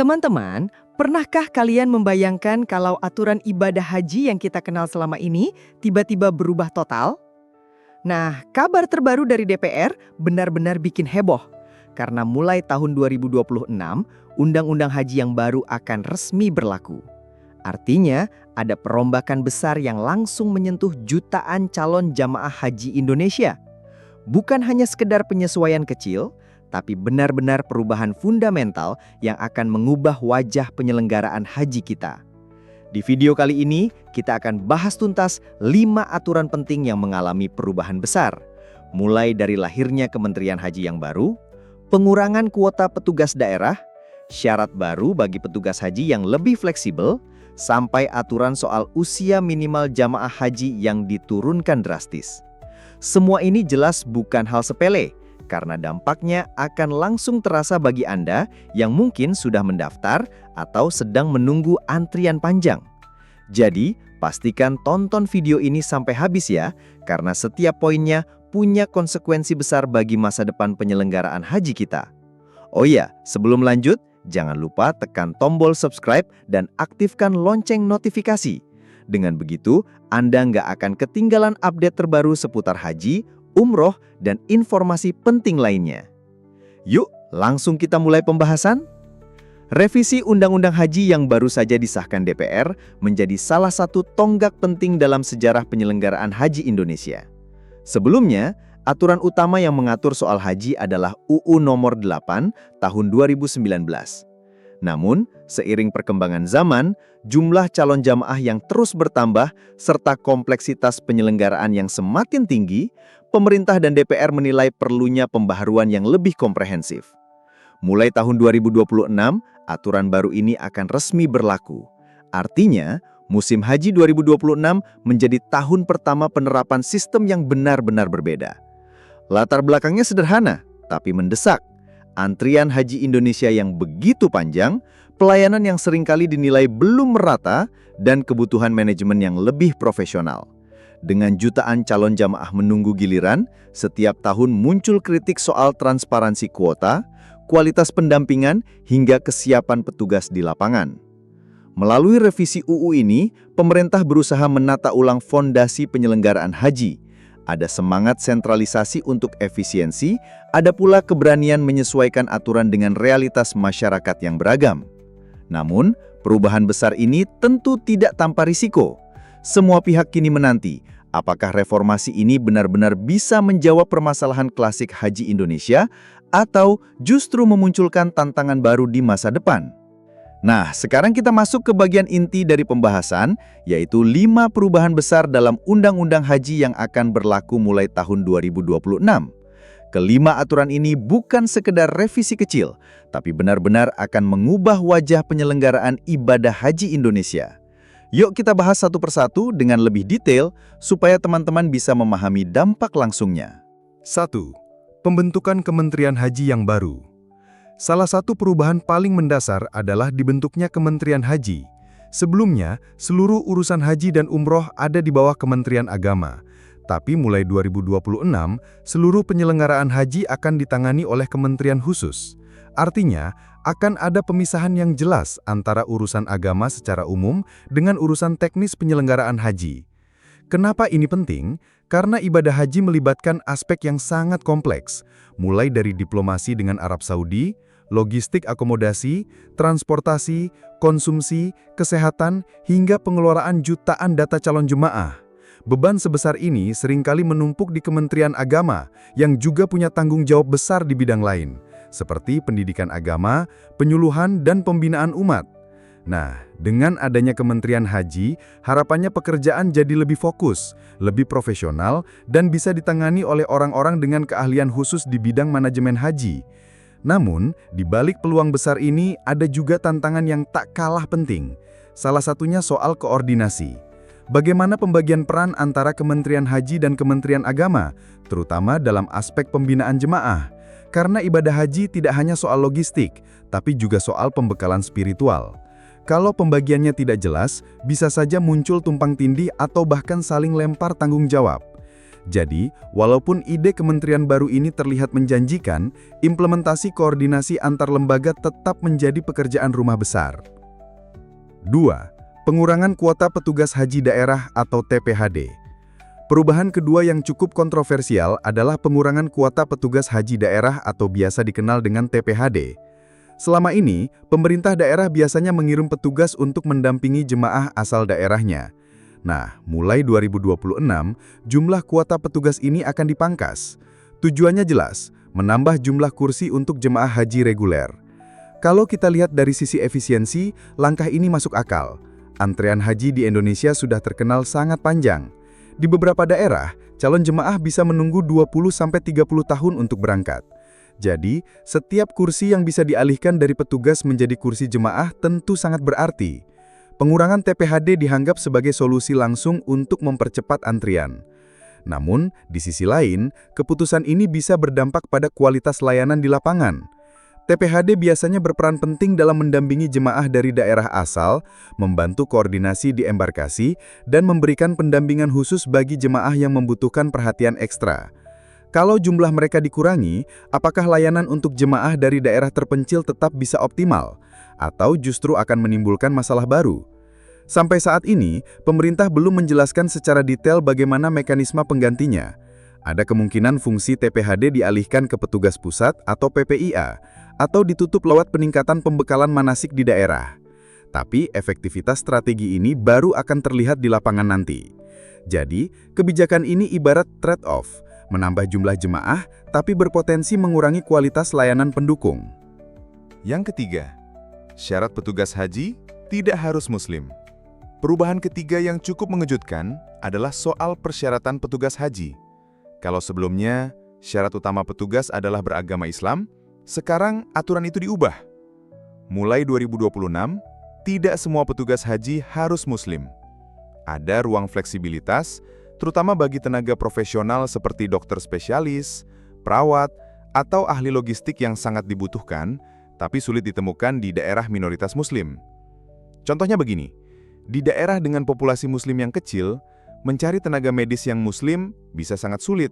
Teman-teman, pernahkah kalian membayangkan kalau aturan ibadah haji yang kita kenal selama ini tiba-tiba berubah total? Nah, kabar terbaru dari DPR benar-benar bikin heboh. Karena mulai tahun 2026, Undang-Undang Haji yang baru akan resmi berlaku. Artinya, ada perombakan besar yang langsung menyentuh jutaan calon jamaah haji Indonesia. Bukan hanya sekedar penyesuaian kecil, tapi benar-benar perubahan fundamental yang akan mengubah wajah penyelenggaraan haji kita. Di video kali ini, kita akan bahas tuntas 5 aturan penting yang mengalami perubahan besar. Mulai dari lahirnya Kementerian Haji yang baru, pengurangan kuota petugas daerah, syarat baru bagi petugas haji yang lebih fleksibel, sampai aturan soal usia minimal jamaah haji yang diturunkan drastis. Semua ini jelas bukan hal sepele, karena dampaknya akan langsung terasa bagi Anda yang mungkin sudah mendaftar atau sedang menunggu antrian panjang. Jadi, pastikan tonton video ini sampai habis ya, karena setiap poinnya punya konsekuensi besar bagi masa depan penyelenggaraan haji kita. Oh iya, sebelum lanjut, jangan lupa tekan tombol subscribe dan aktifkan lonceng notifikasi. Dengan begitu, Anda nggak akan ketinggalan update terbaru seputar haji, umroh, dan informasi penting lainnya. Yuk, langsung kita mulai pembahasan. Revisi Undang-Undang Haji yang baru saja disahkan DPR menjadi salah satu tonggak penting dalam sejarah penyelenggaraan haji Indonesia. Sebelumnya, aturan utama yang mengatur soal haji adalah UU Nomor 8 Tahun 2019. Namun, seiring perkembangan zaman, jumlah calon jamaah yang terus bertambah serta kompleksitas penyelenggaraan yang semakin tinggi, pemerintah dan DPR menilai perlunya pembaharuan yang lebih komprehensif. Mulai tahun 2026, aturan baru ini akan resmi berlaku. Artinya, musim haji 2026 menjadi tahun pertama penerapan sistem yang benar-benar berbeda. Latar belakangnya sederhana, tapi mendesak. Antrian haji Indonesia yang begitu panjang, pelayanan yang seringkali dinilai belum merata, dan kebutuhan manajemen yang lebih profesional. Dengan jutaan calon jamaah menunggu giliran, setiap tahun muncul kritik soal transparansi kuota, kualitas pendampingan, hingga kesiapan petugas di lapangan. Melalui revisi UU ini, pemerintah berusaha menata ulang fondasi penyelenggaraan haji. Ada semangat sentralisasi untuk efisiensi, ada pula keberanian menyesuaikan aturan dengan realitas masyarakat yang beragam. Namun, perubahan besar ini tentu tidak tanpa risiko. Semua pihak kini menanti, apakah reformasi ini benar-benar bisa menjawab permasalahan klasik haji Indonesia atau justru memunculkan tantangan baru di masa depan? Nah, sekarang kita masuk ke bagian inti dari pembahasan, yaitu 5 perubahan besar dalam Undang-Undang Haji yang akan berlaku mulai tahun 2026. Kelima aturan ini bukan sekedar revisi kecil, tapi benar-benar akan mengubah wajah penyelenggaraan ibadah haji Indonesia. Yuk kita bahas satu persatu dengan lebih detail, supaya teman-teman bisa memahami dampak langsungnya. 1. Pembentukan Kementerian Haji yang baru. Salah satu perubahan paling mendasar adalah dibentuknya Kementerian Haji. Sebelumnya, seluruh urusan haji dan umroh ada di bawah Kementerian Agama. Tapi mulai 2026, seluruh penyelenggaraan haji akan ditangani oleh kementerian khusus. Artinya, akan ada pemisahan yang jelas antara urusan agama secara umum dengan urusan teknis penyelenggaraan haji. Kenapa ini penting? Karena ibadah haji melibatkan aspek yang sangat kompleks, mulai dari diplomasi dengan Arab Saudi, logistik akomodasi, transportasi, konsumsi, kesehatan, hingga pengelolaan jutaan data calon jemaah. Beban sebesar ini seringkali menumpuk di Kementerian Agama, yang juga punya tanggung jawab besar di bidang lain, seperti pendidikan agama, penyuluhan, dan pembinaan umat. Nah, dengan adanya Kementerian Haji, harapannya pekerjaan jadi lebih fokus, lebih profesional, dan bisa ditangani oleh orang-orang dengan keahlian khusus di bidang manajemen haji. Namun, di balik peluang besar ini ada juga tantangan yang tak kalah penting. Salah satunya soal koordinasi. Bagaimana pembagian peran antara Kementerian Haji dan Kementerian Agama, terutama dalam aspek pembinaan jemaah? Karena ibadah haji tidak hanya soal logistik, tapi juga soal pembekalan spiritual. Kalau pembagiannya tidak jelas, bisa saja muncul tumpang tindih atau bahkan saling lempar tanggung jawab. Jadi, walaupun ide kementerian baru ini terlihat menjanjikan, implementasi koordinasi antar lembaga tetap menjadi pekerjaan rumah besar. 2. Pengurangan kuota petugas haji daerah atau TPHD. Perubahan kedua yang cukup kontroversial adalah pengurangan kuota petugas haji daerah atau biasa dikenal dengan TPHD. Selama ini, pemerintah daerah biasanya mengirim petugas untuk mendampingi jemaah asal daerahnya. Nah, mulai 2026, jumlah kuota petugas ini akan dipangkas. Tujuannya jelas, menambah jumlah kursi untuk jemaah haji reguler. Kalau kita lihat dari sisi efisiensi, langkah ini masuk akal. Antrean haji di Indonesia sudah terkenal sangat panjang. Di beberapa daerah, calon jemaah bisa menunggu 20-30 tahun untuk berangkat. Jadi, setiap kursi yang bisa dialihkan dari petugas menjadi kursi jemaah tentu sangat berarti. Pengurangan TPHD dianggap sebagai solusi langsung untuk mempercepat antrian. Namun, di sisi lain, keputusan ini bisa berdampak pada kualitas layanan di lapangan. TPHD biasanya berperan penting dalam mendampingi jemaah dari daerah asal, membantu koordinasi di embarkasi, dan memberikan pendampingan khusus bagi jemaah yang membutuhkan perhatian ekstra. Kalau jumlah mereka dikurangi, apakah layanan untuk jemaah dari daerah terpencil tetap bisa optimal? Atau justru akan menimbulkan masalah baru? Sampai saat ini, pemerintah belum menjelaskan secara detail bagaimana mekanisme penggantinya. Ada kemungkinan fungsi TPHD dialihkan ke petugas pusat atau PPIA, atau ditutup lewat peningkatan pembekalan manasik di daerah. Tapi efektivitas strategi ini baru akan terlihat di lapangan nanti. Jadi, kebijakan ini ibarat trade-off, menambah jumlah jemaah, tapi berpotensi mengurangi kualitas layanan pendukung. Yang ketiga, syarat petugas haji tidak harus Muslim. Perubahan ketiga yang cukup mengejutkan adalah soal persyaratan petugas haji. Kalau sebelumnya, syarat utama petugas adalah beragama Islam, sekarang aturan itu diubah. Mulai 2026, tidak semua petugas haji harus Muslim. Ada ruang fleksibilitas, terutama bagi tenaga profesional seperti dokter spesialis, perawat, atau ahli logistik yang sangat dibutuhkan, tapi sulit ditemukan di daerah minoritas Muslim. Contohnya begini, di daerah dengan populasi Muslim yang kecil, mencari tenaga medis yang Muslim bisa sangat sulit.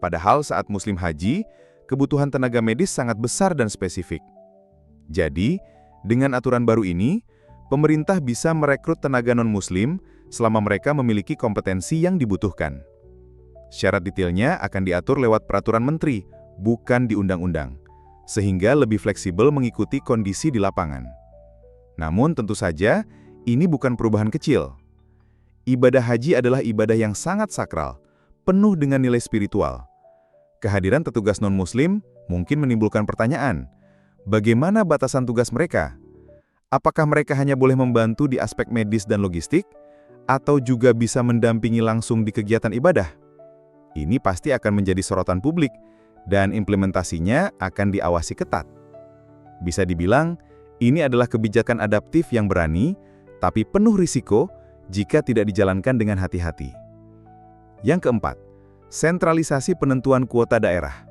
Padahal saat Muslim haji, kebutuhan tenaga medis sangat besar dan spesifik. Jadi, dengan aturan baru ini, pemerintah bisa merekrut tenaga non-Muslim selama mereka memiliki kompetensi yang dibutuhkan. Syarat detailnya akan diatur lewat peraturan menteri, bukan di undang-undang, sehingga lebih fleksibel mengikuti kondisi di lapangan. Namun tentu saja, ini bukan perubahan kecil. Ibadah haji adalah ibadah yang sangat sakral, penuh dengan nilai spiritual. Kehadiran petugas non-Muslim mungkin menimbulkan pertanyaan, bagaimana batasan tugas mereka? Apakah mereka hanya boleh membantu di aspek medis dan logistik, atau juga bisa mendampingi langsung di kegiatan ibadah? Ini pasti akan menjadi sorotan publik, dan implementasinya akan diawasi ketat. Bisa dibilang, ini adalah kebijakan adaptif yang berani, tapi penuh risiko jika tidak dijalankan dengan hati-hati. Yang keempat, sentralisasi penentuan kuota daerah.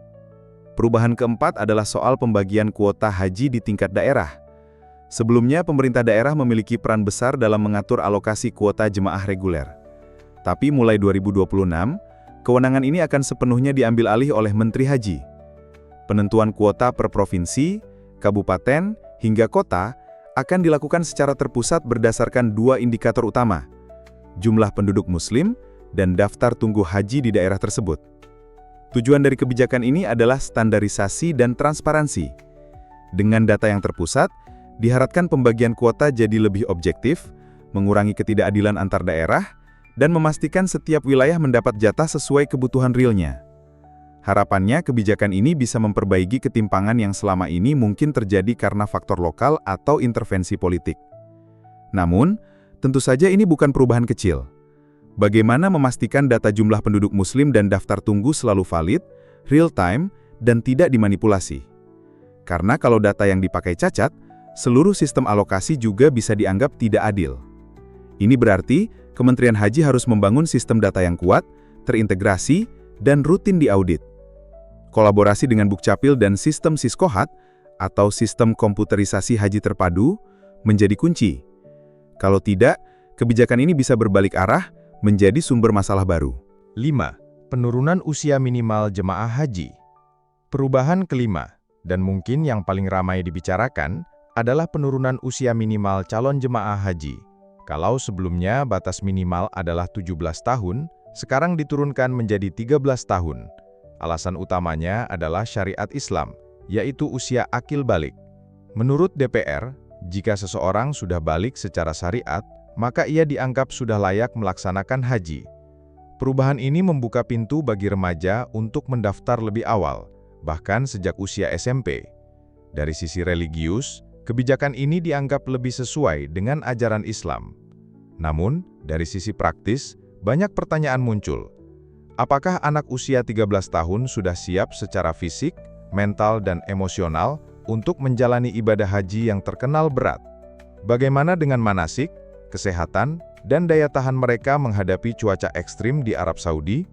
Perubahan keempat adalah soal pembagian kuota haji di tingkat daerah. Sebelumnya, pemerintah daerah memiliki peran besar dalam mengatur alokasi kuota jemaah reguler. Tapi mulai 2026, kewenangan ini akan sepenuhnya diambil alih oleh Menteri Haji. Penentuan kuota per provinsi, kabupaten, hingga kota akan dilakukan secara terpusat berdasarkan dua indikator utama, jumlah penduduk Muslim dan daftar tunggu haji di daerah tersebut. Tujuan dari kebijakan ini adalah standarisasi dan transparansi. Dengan data yang terpusat, diharapkan pembagian kuota jadi lebih objektif, mengurangi ketidakadilan antar daerah, dan memastikan setiap wilayah mendapat jatah sesuai kebutuhan realnya. Harapannya, kebijakan ini bisa memperbaiki ketimpangan yang selama ini mungkin terjadi karena faktor lokal atau intervensi politik. Namun, tentu saja ini bukan perubahan kecil. Bagaimana memastikan data jumlah penduduk Muslim dan daftar tunggu selalu valid, real-time, dan tidak dimanipulasi? Karena kalau data yang dipakai cacat, seluruh sistem alokasi juga bisa dianggap tidak adil. Ini berarti, Kementerian Haji harus membangun sistem data yang kuat, terintegrasi, dan rutin diaudit. Kolaborasi dengan Bukcapil dan sistem Siskohat atau sistem komputerisasi haji terpadu menjadi kunci. Kalau tidak, kebijakan ini bisa berbalik arah menjadi sumber masalah baru. 5. Penurunan usia minimal jemaah haji. Perubahan kelima, dan mungkin yang paling ramai dibicarakan, adalah penurunan usia minimal calon jemaah haji. Kalau sebelumnya batas minimal adalah 17 tahun, sekarang diturunkan menjadi 13 tahun. Alasan utamanya adalah syariat Islam, yaitu usia akil balik. Menurut DPR, jika seseorang sudah balik secara syariat, maka ia dianggap sudah layak melaksanakan haji. Perubahan ini membuka pintu bagi remaja untuk mendaftar lebih awal, bahkan sejak usia SMP. Dari sisi religius, kebijakan ini dianggap lebih sesuai dengan ajaran Islam. Namun, dari sisi praktis, banyak pertanyaan muncul. Apakah anak usia 13 tahun sudah siap secara fisik, mental, dan emosional untuk menjalani ibadah haji yang terkenal berat? Bagaimana dengan manasik, kesehatan, dan daya tahan mereka menghadapi cuaca ekstrim di Arab Saudi?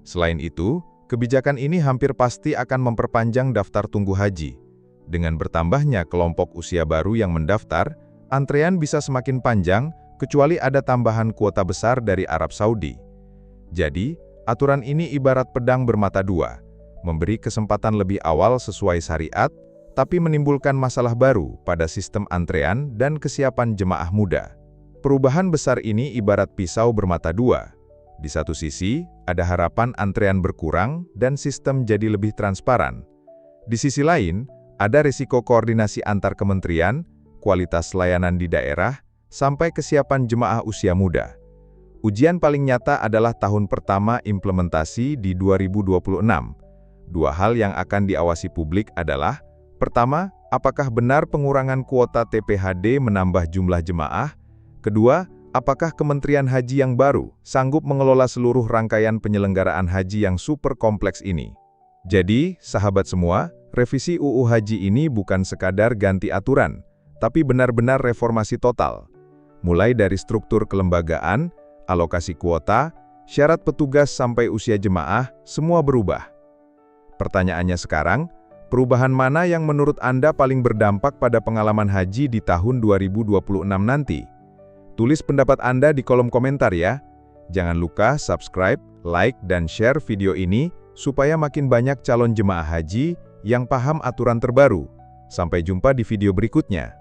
Selain itu, kebijakan ini hampir pasti akan memperpanjang daftar tunggu haji. Dengan bertambahnya kelompok usia baru yang mendaftar, antrean bisa semakin panjang, kecuali ada tambahan kuota besar dari Arab Saudi. Jadi, aturan ini ibarat pedang bermata dua, memberi kesempatan lebih awal sesuai syariat, tapi menimbulkan masalah baru pada sistem antrean dan kesiapan jemaah muda. Perubahan besar ini ibarat pisau bermata dua. Di satu sisi, ada harapan antrean berkurang dan sistem jadi lebih transparan. Di sisi lain, ada risiko koordinasi antar kementerian, kualitas layanan di daerah, sampai kesiapan jemaah usia muda. Ujian paling nyata adalah tahun pertama implementasi di 2026. Dua hal yang akan diawasi publik adalah, pertama, apakah benar pengurangan kuota TPHD menambah jumlah jemaah? Kedua, apakah Kementerian Haji yang baru sanggup mengelola seluruh rangkaian penyelenggaraan haji yang super kompleks ini? Jadi, sahabat semua, revisi UU Haji ini bukan sekadar ganti aturan, tapi benar-benar reformasi total. Mulai dari struktur kelembagaan, alokasi kuota, syarat petugas sampai usia jemaah, semua berubah. Pertanyaannya sekarang, perubahan mana yang menurut Anda paling berdampak pada pengalaman haji di tahun 2026 nanti? Tulis pendapat Anda di kolom komentar ya. Jangan lupa subscribe, like, dan share video ini supaya makin banyak calon jemaah haji yang paham aturan terbaru. Sampai jumpa di video berikutnya.